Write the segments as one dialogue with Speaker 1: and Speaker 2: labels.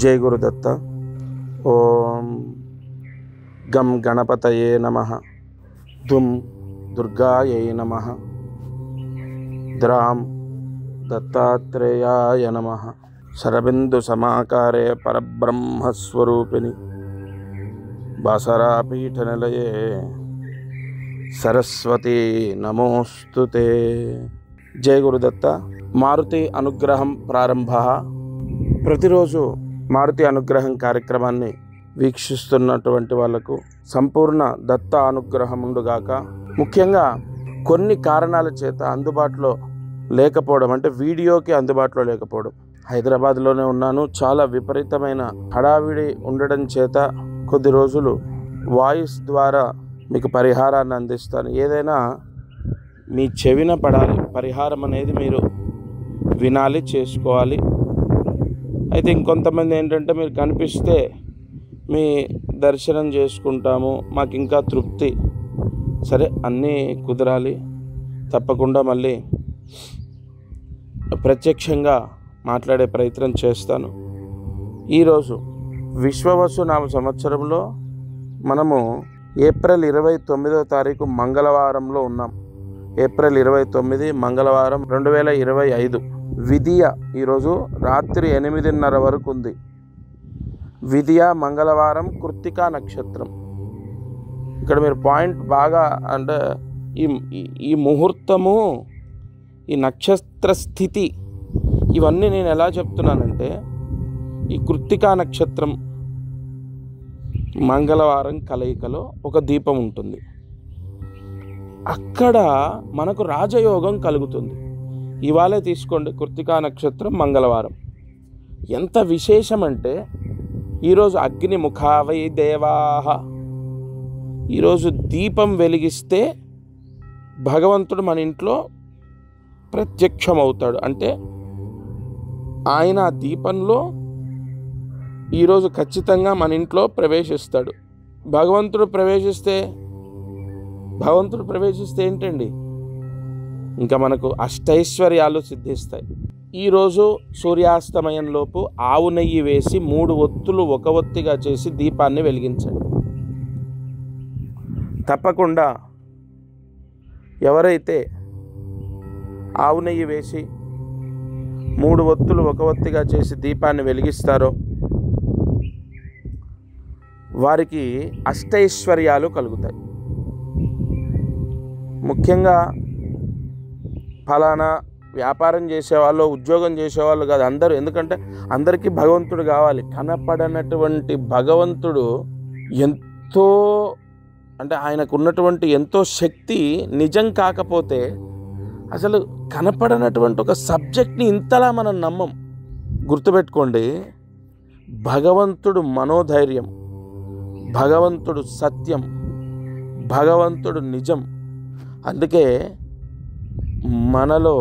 Speaker 1: जय गुरुदत्त। ओम गम गणपतये नमः। दुम दुर्गायै नमः। द्राम दत्तात्रेयाय नमः। शरबिंदु समाकारे परब्रह्मस्वरूपिणि बासरापीठनिलये सरस्वती नमोस्तुते। जय गुरुदत्त। మారుతి అనుగ్రహం ప్రారంభ. ప్రతిరోజు మారుతి అనుగ్రహం కార్యక్రమాన్ని వీక్షిస్తున్నటువంటి వాళ్లకు సంపూర్ణ దత్త అనుగ్రహం ఉండుగాక. ముఖ్యంగా కొన్ని కారణాల చేత అందుబాటులో లేకపోవడం, అంటే వీడియోకి అందుబాటులో లేకపోవడం. హైదరాబాద్లోనే ఉన్నాను, చాలా విపరీతమైన హడావిడి ఉండడం చేత కొద్ది రోజులు వాయిస్ ద్వారా మీకు పరిహారాన్ని అందిస్తాను. ఏదైనా మీ చెవిన పడాలి, పరిహారం అనేది మీరు వినాలి, చేసుకోవాలి. అయితే ఇంకొంతమంది ఏంటంటే మీరు కనిపిస్తే మీ దర్శనం చేసుకుంటాము, మాకు ఇంకా తృప్తి. సరే, అన్నీ కుదరాలి, తప్పకుండా మళ్ళీ ప్రత్యక్షంగా మాట్లాడే ప్రయత్నం చేస్తాను. ఈరోజు విశ్వవసు నామ సంవత్సరంలో మనము ఏప్రిల్ 29వ తారీఖు మంగళవారంలో ఉన్నాం. ఏప్రిల్ 29 మంగళవారం 2025. విధియ ఈరోజు రాత్రి 8:30 వరకు ఉంది. విధియ మంగళవారం, కృత్తికా నక్షత్రం. ఇక్కడ మీరు పాయింట్ బాగా, అంటే ఈ ముహూర్తము, ఈ నక్షత్ర స్థితి, ఇవన్నీ నేను ఎలా చెప్తున్నానంటే, ఈ కృత్తికా నక్షత్రం మంగళవారం కలయికలో ఒక దీపం ఉంటుంది. అక్కడ మనకు రాజయోగం కలుగుతుంది. ఇవాళే తీసుకోండి, కృత్తికా నక్షత్రం మంగళవారం. ఎంత విశేషం అంటే, ఈరోజు అగ్నిముఖావై దేవాహ, ఈరోజు దీపం వెలిగిస్తే భగవంతుడు మన ఇంట్లో ప్రత్యక్షమవుతాడు. అంటే ఆయన ఆ దీపంలో ఈరోజు ఖచ్చితంగా మన ఇంట్లో ప్రవేశిస్తాడు. భగవంతుడు ప్రవేశిస్తే ఏంటండి, ఇంకా మనకు అష్టైశ్వర్యాలు సిద్ధిస్తాయి. ఈరోజు సూర్యాస్తమయంలోపు ఆవు నెయ్యి వేసి 3 ఒత్తులు ఒక ఒత్తిగా చేసి దీపాన్ని వెలిగించండి. తప్పకుండా ఎవరైతే ఆవు నెయ్యి వేసి 3 ఒత్తులు ఒక ఒత్తిగా చేసి దీపాన్ని వెలిగిస్తారో వారికి అష్టైశ్వర్యాలు కలుగుతాయి. ముఖ్యంగా ఫలానా వ్యాపారం చేసేవాళ్ళు, ఉద్యోగం చేసేవాళ్ళు కాదు, అందరూ. ఎందుకంటే అందరికీ భగవంతుడు కావాలి. కనపడనటువంటి భగవంతుడు ఎంతో, అంటే ఆయనకు ఉన్నటువంటి ఎంతో శక్తి నిజం కాకపోతే అసలు కనపడనటువంటి ఒక సబ్జెక్ట్ని ఇంతలా మనం నమ్మం. గుర్తుపెట్టుకోండి, భగవంతుడు మనోధైర్యం, భగవంతుడు సత్యం, భగవంతుడు నిజం. అందుకే మనలో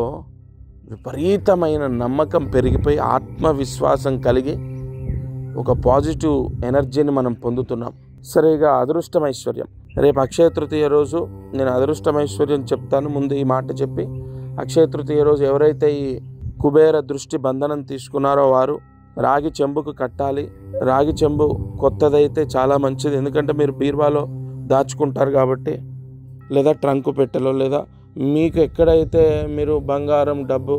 Speaker 1: విపరీతమైన నమ్మకం పెరిగిపోయి ఆత్మవిశ్వాసం కలిగి ఒక పాజిటివ్ ఎనర్జీని మనం పొందుతున్నాం. సరిగా అదృష్టమైశ్వర్యం. రేపు అక్షయ తృతీయ రోజు నేను అదృష్టమైశ్వర్యం చెప్తాను. ముందు ఈ మాట చెప్పి, అక్షయ తృతీయ రోజు ఎవరైతే ఈ కుబేర దృష్టి బంధనం తీసుకున్నారో వారు రాగి చెంబుకు కట్టాలి. రాగి చెంబు కొత్తదైతే చాలా మంచిది, ఎందుకంటే మీరు బీరువాలో దాచుకుంటారు కాబట్టి, లేదా ట్రంకు పెట్టెలో, లేదా మీకు ఎక్కడైతే మీరు బంగారం, డబ్బు,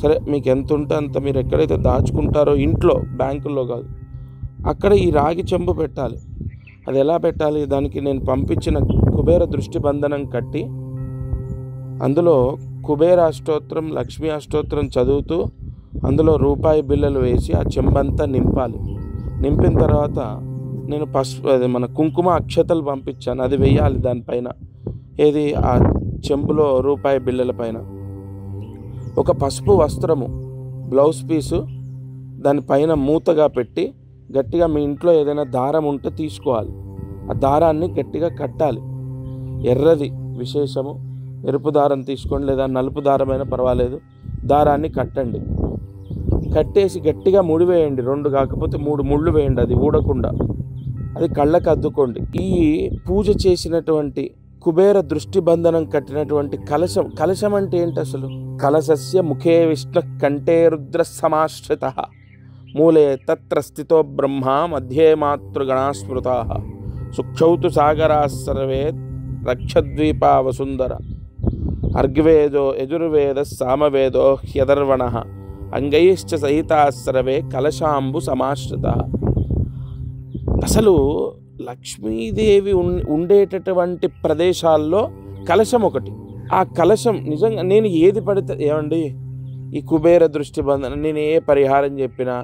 Speaker 1: సరే మీకు ఎంత ఉంటే అంత మీరు ఎక్కడైతే దాచుకుంటారో, ఇంట్లో, బ్యాంకుల్లో కాదు, అక్కడ ఈ రాగి చెంబు పెట్టాలి. అది ఎలా పెట్టాలి, దానికి నేను పంపించిన కుబేర దృష్టి బంధనం కట్టి అందులో కుబేర అష్టోత్తరం, లక్ష్మీ అష్టోత్తరం చదువుతూ అందులో రూపాయి బిళ్ళలు వేసి ఆ చెంబంతా నింపాలి. నింపిన తర్వాత నేను అది మన కుంకుమ అక్షతలు పంపించాను, అది వేయాలి దానిపైన. ఏది, ఆ చెంబులో రూపాయి బిళ్ళల పైన ఒక పసుపు వస్త్రము, బ్లౌజ్ పీసు దానిపైన మూతగా పెట్టి గట్టిగా మీ ఇంట్లో ఏదైనా దారం ఉంటే తీసుకోవాలి. ఆ దారాన్ని గట్టిగా కట్టాలి. ఎర్రది విశేషము, ఎరుపు దారం తీసుకోండి, లేదా నలుపు దారమైనా పర్వాలేదు. దారాన్ని కట్టండి. కట్టేసి గట్టిగా ముడివేయండి. 2 కాకపోతే 3 ముళ్ళు వేయండి, అది ఊడకుండా. అది కళ్ళకు అద్దుకోండి. ఈ పూజ చేసినటువంటి కుబేర దృష్టి బంధనం కట్టినటువంటి కలశం. కలశం అంటే ఏంటి అసలు? కలశస్య ముఖే విష్ణు కంఠే రుద్ర సమాశ్రిత. మూలే తత్ర స్థితో బ్రహ్మ మధ్యే మాతృగణా స్మృతాః సుక్షౌ తు సాగరాः సర్వే రక్షద్వీపా వసుంధర అర్గ్వేదో యజుర్వేద సామవేదో హ్యదర్వణః అంగైశ్చ సహితాः సర్వే కలశాంబు సమాశ్రితాః. అసలు లక్ష్మీదేవి ఉండేటటువంటి ప్రదేశాల్లో కలశం ఒకటి. ఆ కలశం నిజంగా నేను ఏది పడితే ఏమండి ఈ కుబేర దృష్టి బంధన నేను ఏ పరిహారం చెప్పినా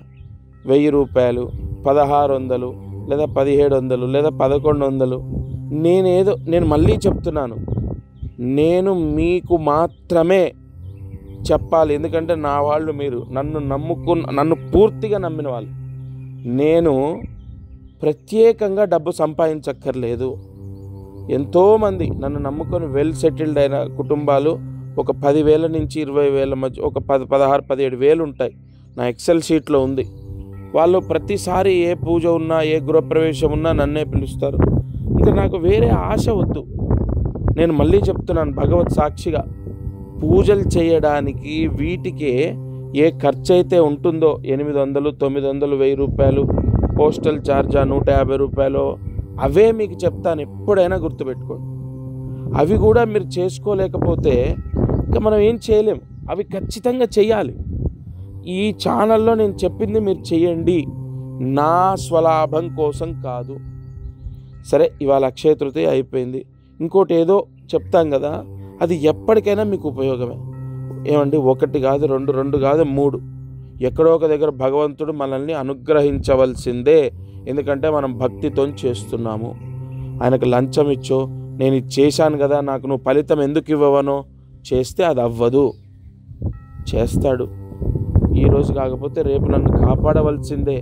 Speaker 1: 1000 రూపాయలు, 1600 లేదా 1700 లేదా 1100. నేను మళ్ళీ చెప్తున్నాను, నేను మీకు మాత్రమే చెప్పాలి. ఎందుకంటే నా వాళ్ళు మీరు, నన్ను పూర్తిగా నమ్మిన వాళ్ళు. నేను ప్రత్యేకంగా డబ్బు సంపాదించక్కర్లేదు. ఎంతోమంది నన్ను నమ్ముకొని వెల్ సెటిల్డ్ అయిన కుటుంబాలు ఒక 10,000 నుంచి 20,000 మధ్య ఒక 16,000 17,000 ఉంటాయి. నా ఎక్సెల్ షీట్లో ఉంది. వాళ్ళు ప్రతిసారి ఏ పూజ ఉన్నా ఏ గృహప్రవేశం ఉన్నా నన్నే పిలుస్తారు. ఇంకా నాకు వేరే ఆశ వద్దు. నేను మళ్ళీ చెప్తున్నాను భగవత్ సాక్షిగా, పూజలు చేయడానికి వీటికే ఏ ఖర్చు అయితే ఉంటుందో 800, 900, 1000 రూపాయలు, పోస్టల్ ఛార్జా 150 రూపాయలు, అవే మీకు చెప్తాను. ఎప్పుడైనా గుర్తుపెట్టుకోండి. అవి కూడా మీరు చేసుకోలేకపోతే ఇంకా మనం ఏం చేయలేం. అవి ఖచ్చితంగా చేయాలి. ఈ ఛానల్లో నేను చెప్పింది మీరు చేయండి, నా స్వలాభం కోసం కాదు. సరే, ఇవాళ అక్షయ తృతీయ అయిపోయింది. ఇంకోటి ఏదో చెప్తాం కదా, అది ఎప్పటికైనా మీకు ఉపయోగమే. ఏమండి, 1 కాదు 2 కాదు 3, ఎక్కడో ఒక దగ్గర భగవంతుడు మనల్ని అనుగ్రహించవలసిందే. ఎందుకంటే మనం భక్తితో చేస్తున్నాము. ఆయనకు లంచం ఇచ్చో, నేను ఇది చేశాను కదా నాకు నువ్వు ఫలితం ఎందుకు ఇవ్వవనో చేస్తే అది అవ్వదు. చేస్తాడు. ఈరోజు కాకపోతే రేపు నన్ను కాపాడవలసిందే.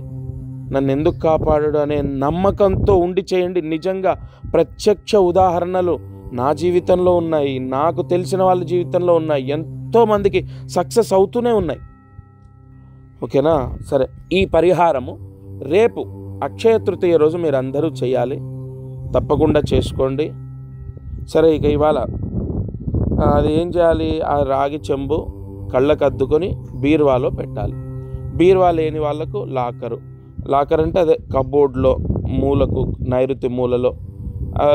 Speaker 1: నన్ను ఎందుకు కాపాడడు అనే నమ్మకంతో ఉండి చేయండి. నిజంగా ప్రత్యక్ష ఉదాహరణలు నా జీవితంలో ఉన్నాయి, నాకు తెలిసిన వాళ్ళ జీవితంలో ఉన్నాయి, ఎంతోమందికి సక్సెస్ అవుతూనే ఉన్నాయి. ఓకేనా? సరే, ఈ పరిహారము రేపు అక్షయ తృతీయ రోజు మీరు అందరూ చేయాలి. తప్పకుండా చేసుకోండి. సరే, ఇక ఇవాళ అది ఏం చేయాలి? ఆ రాగి చెంబు కళ్ళకు అద్దుకొని బీరువాలో పెట్టాలి. బీరువా లేని వాళ్ళకు లాకర్ అంటే అదే కబోర్డ్లో మూలకు నైరుతి మూలలో,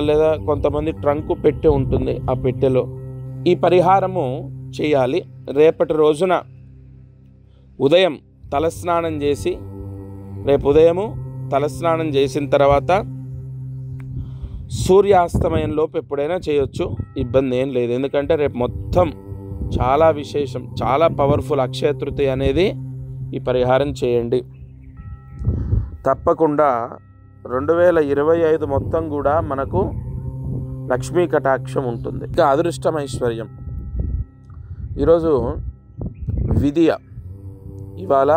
Speaker 1: లేదా కొంతమంది ట్రంకు పెట్టె ఉంటుంది, ఆ పెట్టెలో ఈ పరిహారము చేయాలి. రేపటి రోజున ఉదయం తలస్నానం చేసి, రేపు ఉదయము తలస్నానం చేసిన తర్వాత సూర్యాస్తమయంలోపు ఎప్పుడైనా చేయొచ్చు, ఇబ్బంది ఏం లేదు. ఎందుకంటే రేపు మొత్తం చాలా విశేషం, చాలా పవర్ఫుల్ అక్షయ తృతీయ అనేది. ఈ పరిహారం చేయండి. తప్పకుండా 2025 మొత్తం కూడా మనకు లక్ష్మీ కటాక్షం ఉంటుంది. ఇంకా అదృష్టం, ఐశ్వర్యం. ఈరోజు విద్య. ఇవాళ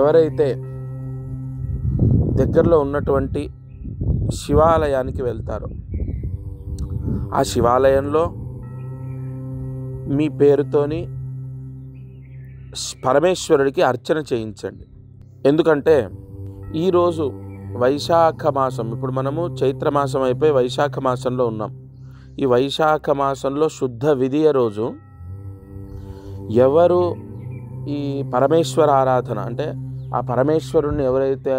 Speaker 1: ఎవరైతే దగ్గరలో ఉన్నటువంటి శివాలయానికి వెళ్తారో, ఆ శివాలయంలో మీ పేరుతోని పరమేశ్వరుడికి అర్చన చేయించండి. ఎందుకంటే ఈరోజు వైశాఖ మాసం, ఇప్పుడు మనము చైత్రమాసం అయిపోయి వైశాఖ మాసంలో ఉన్నాం. ఈ వైశాఖ మాసంలో శుద్ధ విదియ రోజు ఎవరు ఈ పరమేశ్వర ఆరాధన అంటే ఆ పరమేశ్వరుణ్ణి ఎవరైతే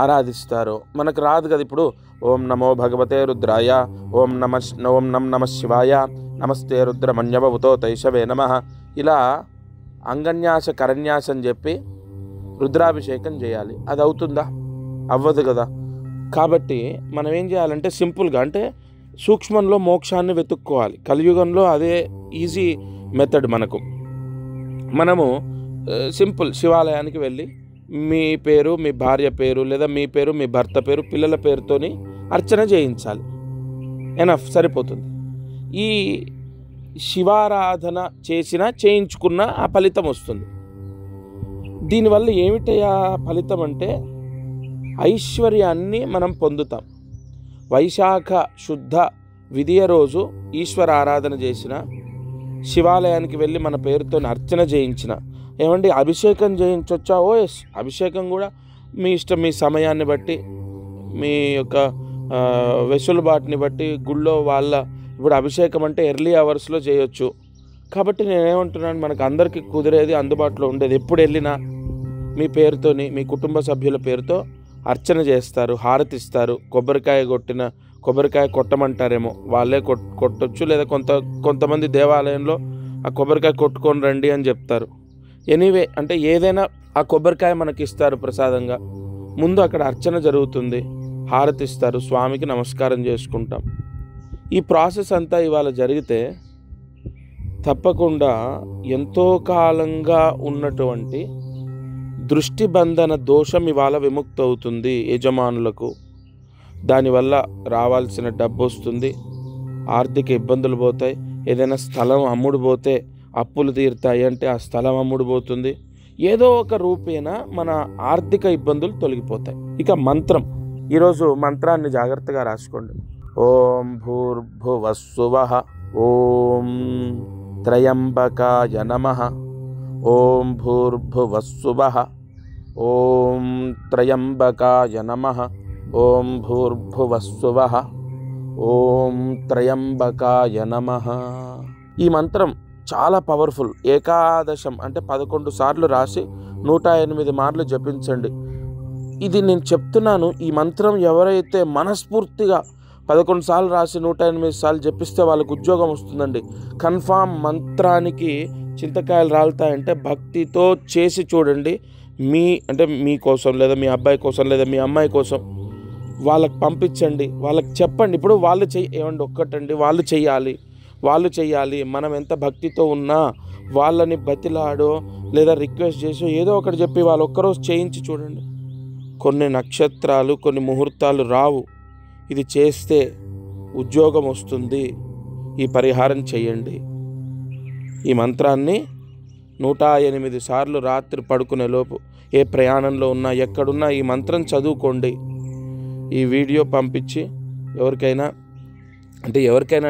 Speaker 1: ఆరాధిస్తారో, మనకు రాదు కదా ఇప్పుడు ఓం నమో భగవతే రుద్రాయ, ఓం నమ శివాయ, నమస్తే రుద్రమన్యవతో తైషవే నమః, ఇలా అంగన్యాస కరన్యాస అని చెప్పి రుద్రాభిషేకం చేయాలి. అది అవుతుందా? అవ్వదు కదా. కాబట్టి మనం ఏం చేయాలంటే సింపుల్గా, అంటే సూక్ష్మంలో మోక్షాన్ని వెతుక్కోవాలి. కలియుగంలో అదే ఈజీ మెథడ్. మనము సింపుల్ శివాలయానికి వెళ్ళి మీ పేరు, మీ భార్య పేరు, లేదా మీ పేరు, మీ భర్త పేరు, పిల్లల పేరుతోని అర్చన చేయించాలి. ఎనఫ్, సరిపోతుంది. ఈ శివారాధన చేయించుకున్న ఆ ఫలితం వస్తుంది. దీనివల్ల ఏమిటయా ఫలితం అంటే ఐశ్వర్యాన్ని మనం పొందుతాం. వైశాఖ శుద్ధ విదియ రోజు ఈశ్వర ఆరాధన చేసిన, శివాలయానికి వెళ్ళి మన పేరుతో అర్చన చేయించిన, ఏమండి అభిషేకం చేయించవచ్చా? ఎస్, అభిషేకం కూడా మీ ఇష్టం, మీ సమయాన్ని బట్టి, మీ యొక్క వెసులుబాటుని బట్టి. గుళ్ళో ఇప్పుడు అభిషేకం అంటే ఎర్లీ అవర్స్లో చేయొచ్చు. కాబట్టి నేనేమంటున్నాను, మనకు అందరికీ కుదిరేది, అందుబాటులో ఉండేది, ఎప్పుడు వెళ్ళినా మీ పేరుతోని, మీ కుటుంబ సభ్యుల పేరుతో అర్చన చేస్తారు, హారతిస్తారు. కొబ్బరికాయ కొట్టమంటారేమో, వాళ్ళే కొట్టొచ్చు, లేదా కొంతమంది దేవాలయంలో ఆ కొబ్బరికాయ కొట్టుకొని రండి అని చెప్తారు. ఎనీవే, అంటే ఏదైనా ఆ కొబ్బరికాయ మనకి ఇస్తారు ప్రసాదంగా. ముందు అక్కడ అర్చన జరుగుతుంది, హారతిస్తారు, స్వామికి నమస్కారం చేసుకుంటాం. ఈ ప్రాసెస్ అంతా ఇవాళ జరిగితే తప్పకుండా ఎంతో కాలంగా ఉన్నటువంటి దృష్టి బంధన దోషం ఇవాళ విముక్తి అవుతుంది యజమానులకు. దానివల్ల రావాల్సిన డబ్బు వస్తుంది, ఆర్థిక ఇబ్బందులు పోతాయి. ఏదైనా స్థలం అమ్ముడు పోతే అప్పులు తీరుతాయి అంటే ఆ స్థలం అమ్ముడు పోతుంది. ఏదో ఒక రూపేణ మన ఆర్థిక ఇబ్బందులు తొలగిపోతాయి. ఇక మంత్రం, ఈరోజు మంత్రాన్ని జాగ్రత్తగా రాసుకోండి. ఓం భూర్భువస్సువః, ఓం త్రయంబకాయ నమః, ఓం భూర్భువస్సువః, ఓం త్రయంబకాయ నమః, ఓం భూర్భువస్సువః, ఓం త్రయంబకాయ నమః. ఈ మంత్రం చాలా పవర్ఫుల్. ఏకాదశం అంటే 11 సార్లు రాసి 108 మార్లు జపించండి. ఇది నేను చెప్తున్నాను, ఈ మంత్రం ఎవరైతే మనస్ఫూర్తిగా 11 సార్లు రాసి 108 సార్లు జపిస్తే వాళ్ళకు ఉద్యోగం వస్తుందండి. కన్ఫామ్. మంత్రానికి చింతకాయలు రాలుతాయంటే భక్తితో చేసి చూడండి. మీ కోసం, లేదా మీ అబ్బాయి కోసం, లేదా మీ అమ్మాయి కోసం వాళ్ళకి పంపించండి, వాళ్ళకి చెప్పండి. ఇప్పుడు వాళ్ళు ఏమండి ఒక్కటండి, వాళ్ళు చెయ్యాలి. మనం ఎంత భక్తితో ఉన్నా వాళ్ళని బతిలాడో లేదా రిక్వెస్ట్ చేసో ఏదో ఒకటి చెప్పి వాళ్ళు ఒక్కరోజు చేయించి చూడండి. కొన్ని నక్షత్రాలు, కొన్ని ముహూర్తాలు రావు, ఇది చేస్తే ఉద్యోగం వస్తుంది. ఈ పరిహారం చేయండి. ఈ మంత్రాన్ని 108 సార్లు రాత్రి పడుకునే లోపు, ఏ ప్రయాణంలో ఉన్నా, ఎక్కడున్నా ఈ మంత్రం చదువుకోండి. ఈ వీడియో పంపించి ఎవరికైనా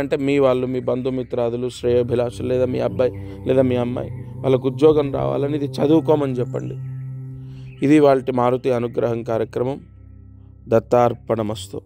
Speaker 1: అంటే మీ వాళ్ళు, మీ బంధుమిత్రాదులు, శ్రేయోభిలాషులు, లేదా మీ అబ్బాయి లేదా మీ అమ్మాయి, వాళ్ళకు ఉద్యోగం రావాలని ఇది చదువుకోమని చెప్పండి. ఇది వాళ్ళ మారుతి అనుగ్రహం కార్యక్రమం. దత్తార్పణమస్తు.